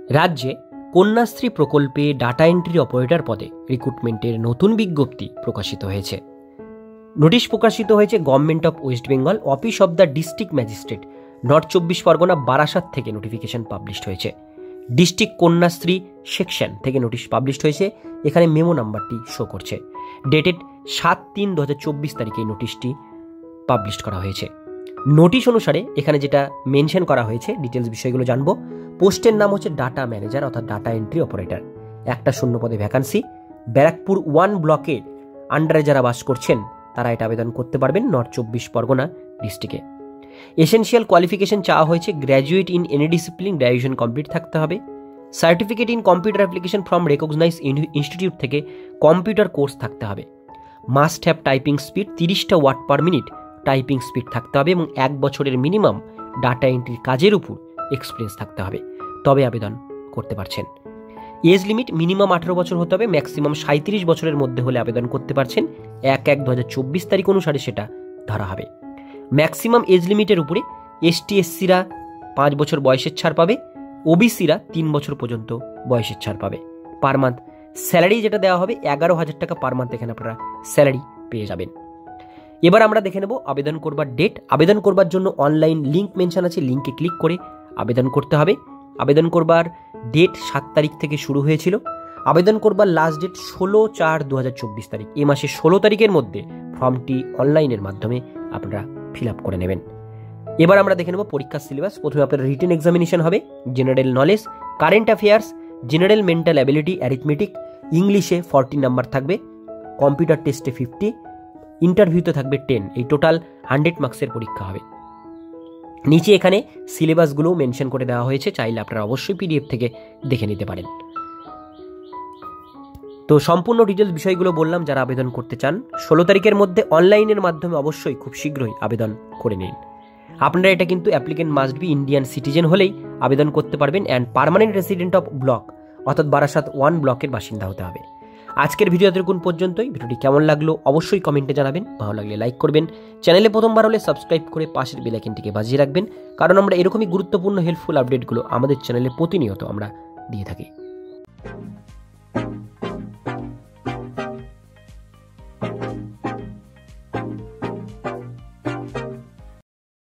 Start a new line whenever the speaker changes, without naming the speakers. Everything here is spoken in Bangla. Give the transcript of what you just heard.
রাজ্যে কন্যাশ্রী প্রকল্পে ডাটা এন্ট্রি অপারেটর পদে রিক্রুটমেন্টের নতুন বিজ্ঞপ্তি প্রকাশিত হয়েছে। নোটিশ প্রকাশিত হয়েছে government of West Bengal, office of the district magistrate, north 24 Pargana, Barasat থেকে নোটিফিকেশন পাবলিশড হয়েছে। ডিস্ট্রিক্ট কন্যাশ্রী সেকশন থেকে নোটিশ পাবলিশড হয়েছে। এখানে মেমো নাম্বারটি শো করছে। ডেটেড 7/3/2024 তারিখে এই নোটিশটি পাবলিশ করা হয়েছে। নোটিশ অনুসারে এখানে যেটা মেনশন করা হয়েছে, ডিটেলস বিষয়গুলো জানবো। পোস্টের নাম হচ্ছে ডাটা ম্যানেজার অর্থাৎ ডাটা এন্ট্রি অপারেটর। একটা শূন্য পদে ভ্যাকান্সি। ব্যারাকপুর 1 ব্লকের আন্ডারে যারা বাস করছেন তারা এটা আবেদন করতে পারবেন নর্থ 24 পরগনা ডিস্ট্রিক্টে। এসেনশিয়াল কোয়ালিফিকেশন চাওয়া হয়েছে graduate in any discipline, graduation complete থাকতে হবে। Certificate in computer application from recognise institute থেকে কম্পিউটার কোর্স থাকতে হবে। মাস্ট হ্যাভ টাইপিং স্পিড 30টা word per minute typing speed থাকতে হবে এবং 1 বছরের মিনিমাম ডাটা এন্ট্রির কাজের উপর এক্সপিরিয়েন্স থাকতে হবে, তবে আবেদন করতে পারছেন। এজ লিমিট মিনিমাম 18 বছর হতে হবে, ম্যাক্সিমাম 37 বছরের মধ্যে হলে আবেদন করতে পারছেন। 1/1/2024 তারিখ অনুসারে সেটা ধরা হবে। ম্যাক্সিমাম এজ লিমিটের উপরে ST/SC-রা 5 বছর বয়সের ছাড় পাবে, OBC-রা 3 বছর পর্যন্ত বয়সের ছাড় পাবে। পার মান্থ স্যালারি যেটা দেওয়া হবে 11,000 টাকা পার মান্থ এখানে আপনারা স্যালারি পেয়ে যাবেন। এবার আমরা দেখে নেব আবেদন করবার ডেট। আবেদন করবার জন্য অনলাইন লিঙ্ক মেনশন আছে, লিঙ্কে ক্লিক করে আবেদন করতে হবে। আবেদন করবার ডেট 7 তারিখ থেকে শুরু হয়েছিল। আবেদন করবার লাস্ট ডেট 16/4/2024 তারিখ। এই মাসে 16 তারিখের মধ্যে ফর্মটি অনলাইনের মাধ্যমে আপনারা ফিল আপ করে নেবেন। এবার আমরা দেখে নেব পরীক্ষার সিলেবাস। প্রথমে আপনার রিটেন এক্সামিনেশন হবে, general knowledge, current affairs, general mental ability, arithmetic, ইংলিশে 40 নাম্বার থাকবে, কম্পিউটার টেস্টে 50, ইন্টারভিউতে থাকবে 10। এই টোটাল 100 মার্কসের পরীক্ষা হবে। নিচে এখানে সিলেবাসগুলো মেনশন করে দেওয়া হয়েছে, চাইলে আপনারা অবশ্যই PDF থেকে দেখে নিতে পারেন। তো সম্পূর্ণ ডিটেলস বিষয়গুলো বললাম। যারা আবেদন করতে চান 16 তারিখের মধ্যে অনলাইনের মাধ্যমে অবশ্যই খুব শীঘ্রই আবেদন করে নিন। আপনারা এটা কিন্তু applicant must be Indian citizen হলেই আবেদন করতে পারবেন and permanent resident of block অর্থাৎ বারাসাত 1 ব্লকের বাসিন্দা হতে হবে। আজকের ভিডিও এতক্ষণ পর্যন্তই। ভিডিওটি কেমন লাগলো অবশ্যই কমেন্টে জানাবেন। ভালো লাগলে লাইক করবেন, চ্যানেলে প্রথমবার হলে সাবস্ক্রাইব করে পাশের বেল আইকনটিকে বাজিয়ে রাখবেন, কারণ আমরা এরকমই গুরুত্বপূর্ণ হেল্পফুল আপডেটগুলো আমাদের চ্যানেলে প্রতিনিয়ত আমরা দিয়ে থাকি।